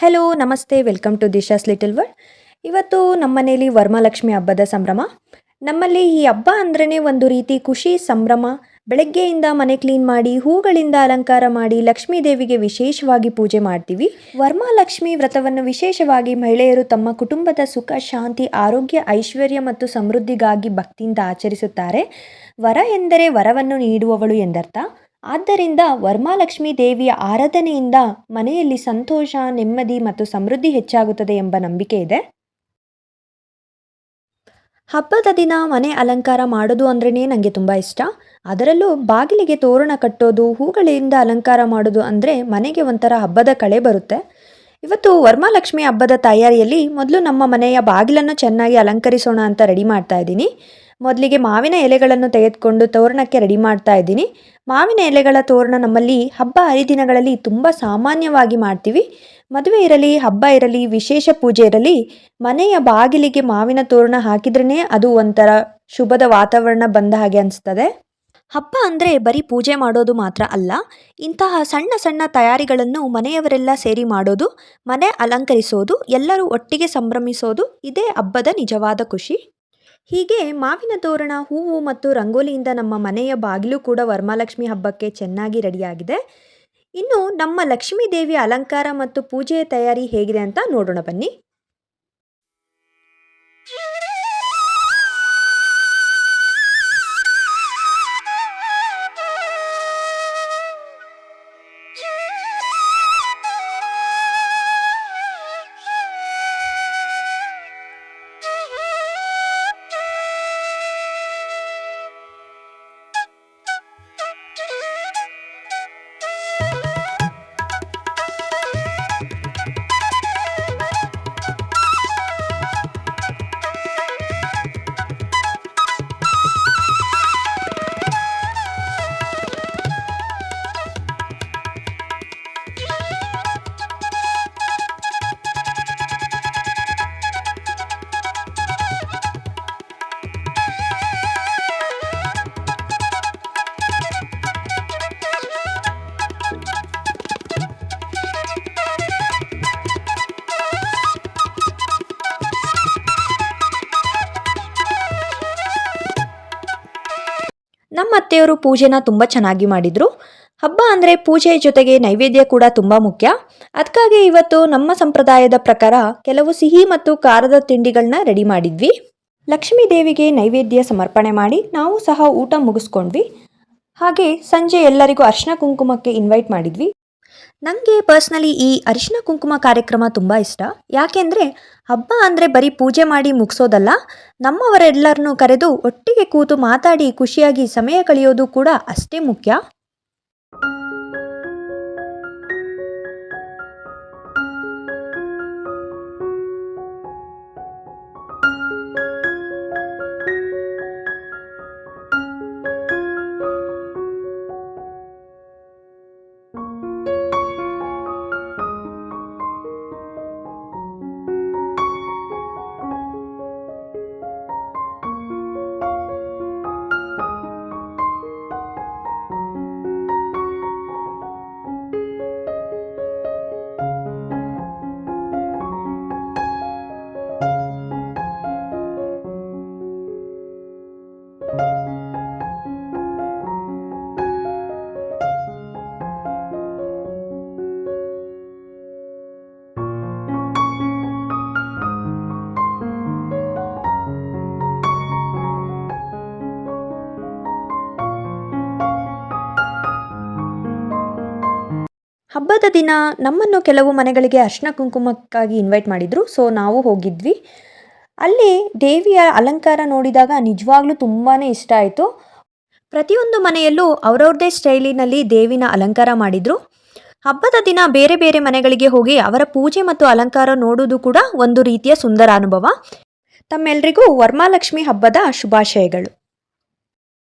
Hello ನಮಸ್ತೆ welcome to ದಿಶಾಸ್ little world. ಇವತ್ತು ನಮ್ಮ ಮನೇಲಿ ವರಮಹಾಲಕ್ಷ್ಮಿ ಹಬ್ಬದ ಸಂಭ್ರಮ. ನಮ್ಮಲ್ಲಿ ಈ ಹಬ್ಬ ಅಂದ್ರೇ ಒಂದು ರೀತಿ ಖುಷಿ ಸಂಭ್ರಮ. ಬೆಳಗ್ಗೆಯಿಂದ ಮನೆ ಕ್ಲೀನ್ ಮಾಡಿ ಹೂಗಳಿಂದ ಅಲಂಕಾರ ಮಾಡಿ ಲಕ್ಷ್ಮೀ ದೇವಿಗೆ ವಿಶೇಷವಾಗಿ ಪೂಜೆ ಮಾಡ್ತೀವಿ. ವರಮಹಾಲಕ್ಷ್ಮಿ ವ್ರತವನ್ನು ವಿಶೇಷವಾಗಿ ಮಹಿಳೆಯರು ತಮ್ಮ ಕುಟುಂಬದ ಸುಖ ಶಾಂತಿ ಆರೋಗ್ಯ ಐಶ್ವರ್ಯ ಮತ್ತು ಸಮೃದ್ಧಿಗಾಗಿ ಭಕ್ತಿಯಿಂದ ಆಚರಿಸುತ್ತಾರೆ. ವರ ಎಂದರೆ ವರವನ್ನು ನೀಡುವವಳು ಎಂದರ್ಥ. ಆದ್ದರಿಂದ ವರಮಹಾಲಕ್ಷ್ಮಿ ದೇವಿಯ ಆರಾಧನೆಯಿಂದ ಮನೆಯಲ್ಲಿ ಸಂತೋಷ ನೆಮ್ಮದಿ ಮತ್ತು ಸಮೃದ್ಧಿ ಹೆಚ್ಚಾಗುತ್ತದೆ ಎಂಬ ನಂಬಿಕೆ ಇದೆ. ಹಬ್ಬದ ದಿನ ಮನೆ ಅಲಂಕಾರ ಮಾಡೋದು ಅಂದ್ರೇ ನನಗೆ ತುಂಬ ಇಷ್ಟ. ಅದರಲ್ಲೂ ಬಾಗಿಲಿಗೆ ತೋರಣ ಕಟ್ಟೋದು ಹೂಗಳಿಂದ ಅಲಂಕಾರ ಮಾಡೋದು ಅಂದರೆ ಮನೆಗೆ ಒಂಥರ ಹಬ್ಬದ ಕಳೆ ಬರುತ್ತೆ. ಇವತ್ತು ವರಮಹಾಲಕ್ಷ್ಮಿ ಹಬ್ಬದ ತಯಾರಿಯಲ್ಲಿ ಮೊದಲು ನಮ್ಮ ಮನೆಯ ಬಾಗಿಲನ್ನು ಚೆನ್ನಾಗಿ ಅಲಂಕರಿಸೋಣ ಅಂತ ರೆಡಿ ಮಾಡ್ತಾ ಇದ್ದೀನಿ. ಮೊದಲಿಗೆ ಮಾವಿನ ಎಲೆಗಳನ್ನು ತೆಗೆದುಕೊಂಡು ತೋರಣಕ್ಕೆ ರೆಡಿ ಮಾಡ್ತಾ ಇದ್ದೀನಿ. ಮಾವಿನ ಎಲೆಗಳ ತೋರಣ ನಮ್ಮಲ್ಲಿ ಹಬ್ಬ ಹರಿದಿನಗಳಲ್ಲಿ ತುಂಬ ಸಾಮಾನ್ಯವಾಗಿ ಮಾಡ್ತೀವಿ. ಮದುವೆ ಇರಲಿ ಹಬ್ಬ ಇರಲಿ ವಿಶೇಷ ಪೂಜೆ ಇರಲಿ ಮನೆಯ ಬಾಗಿಲಿಗೆ ಮಾವಿನ ತೋರಣ ಹಾಕಿದ್ರೇ ಅದು ಒಂಥರ ಶುಭದ ವಾತಾವರಣ ಬಂದ ಹಾಗೆ ಅನಿಸ್ತದೆ. ಹಬ್ಬ ಅಂದರೆ ಬರೀ ಪೂಜೆ ಮಾಡೋದು ಮಾತ್ರ ಅಲ್ಲ, ಇಂತಹ ಸಣ್ಣ ಸಣ್ಣ ತಯಾರಿಗಳನ್ನು ಮನೆಯವರೆಲ್ಲ ಸೇರಿ ಮಾಡೋದು, ಮನೆ ಅಲಂಕರಿಸೋದು, ಎಲ್ಲರೂ ಒಟ್ಟಿಗೆ ಸಂಭ್ರಮಿಸೋದು ಇದೇ ಹಬ್ಬದ ನಿಜವಾದ ಖುಷಿ. ಹೀಗೆ ಮಾವಿನ ತೋರಣ ಹೂವು ಮತ್ತು ರಂಗೋಲಿಯಿಂದ ನಮ್ಮ ಮನೆಯ ಬಾಗಿಲು ಕೂಡ ವರಮಹಾಲಕ್ಷ್ಮಿ ಹಬ್ಬಕ್ಕೆ ಚೆನ್ನಾಗಿ ರೆಡಿಯಾಗಿದೆ. ಇನ್ನು ನಮ್ಮ ಲಕ್ಷ್ಮೀ ದೇವಿಯ ಅಲಂಕಾರ ಮತ್ತು ಪೂಜೆಯ ತಯಾರಿ ಹೇಗಿದೆ ಅಂತ ನೋಡೋಣ ಬನ್ನಿ. ನಮ್ಮ ಅತ್ತೆಯವರು ಪೂಜೆನ ತುಂಬ ಚೆನ್ನಾಗಿ ಮಾಡಿದರು. ಹಬ್ಬ ಅಂದರೆ ಪೂಜೆಯ ಜೊತೆಗೆ ನೈವೇದ್ಯ ಕೂಡ ತುಂಬ ಮುಖ್ಯ. ಅದಕ್ಕಾಗಿ ಇವತ್ತು ನಮ್ಮ ಸಂಪ್ರದಾಯದ ಪ್ರಕಾರ ಕೆಲವು ಸಿಹಿ ಮತ್ತು ಖಾರದ ತಿಂಡಿಗಳನ್ನ ರೆಡಿ ಮಾಡಿದ್ವಿ. ಲಕ್ಷ್ಮೀ ದೇವಿಗೆ ನೈವೇದ್ಯ ಸಮರ್ಪಣೆ ಮಾಡಿ ನಾವು ಸಹ ಊಟ ಮುಗಿಸ್ಕೊಂಡ್ವಿ. ಹಾಗೆ ಸಂಜೆ ಎಲ್ಲರಿಗೂ ಅರಿಶಿನ ಕುಂಕುಮಕ್ಕೆ ಇನ್ವೈಟ್ ಮಾಡಿದ್ವಿ. ನನಗೆ ಪರ್ಸ್ನಲಿ ಈ ಅರಿಶಿನ ಕುಂಕುಮ ಕಾರ್ಯಕ್ರಮ ತುಂಬ ಇಷ್ಟ. ಯಾಕೆಂದರೆ ಹಬ್ಬ ಅಂದರೆ ಬರೀ ಪೂಜೆ ಮಾಡಿ ಮುಗಿಸೋದಲ್ಲ, ನಮ್ಮವರೆಲ್ಲರನ್ನೂ ಕರೆದು ಒಟ್ಟಿಗೆ ಕೂತು ಮಾತಾಡಿ ಖುಷಿಯಾಗಿ ಸಮಯ ಕಳೆಯೋದು ಕೂಡ ಅಷ್ಟೇ ಮುಖ್ಯ. ಹಬ್ಬದ ದಿನ ನಮ್ಮನ್ನು ಕೆಲವು ಮನೆಗಳಿಗೆ ಅರಿಶಿನ ಕುಂಕುಮಕ್ಕಾಗಿ ಇನ್ವೈಟ್ ಮಾಡಿದರು. ಸೊ ನಾವು ಹೋಗಿದ್ವಿ. ಅಲ್ಲಿ ದೇವಿಯ ಅಲಂಕಾರ ನೋಡಿದಾಗ ನಿಜವಾಗ್ಲೂ ತುಂಬಾ ಇಷ್ಟ ಆಯಿತು. ಪ್ರತಿಯೊಂದು ಮನೆಯಲ್ಲೂ ಅವ್ರವ್ರದ್ದೇ ಸ್ಟೈಲಿನಲ್ಲಿ ದೇವಿನ ಅಲಂಕಾರ ಮಾಡಿದರು. ಹಬ್ಬದ ದಿನ ಬೇರೆ ಬೇರೆ ಮನೆಗಳಿಗೆ ಹೋಗಿ ಅವರ ಪೂಜೆ ಮತ್ತು ಅಲಂಕಾರ ನೋಡುವುದು ಕೂಡ ಒಂದು ರೀತಿಯ ಸುಂದರ ಅನುಭವ. ತಮ್ಮೆಲ್ಲರಿಗೂ ವರಮಹಾಲಕ್ಷ್ಮಿ ಹಬ್ಬದ ಶುಭಾಶಯಗಳು.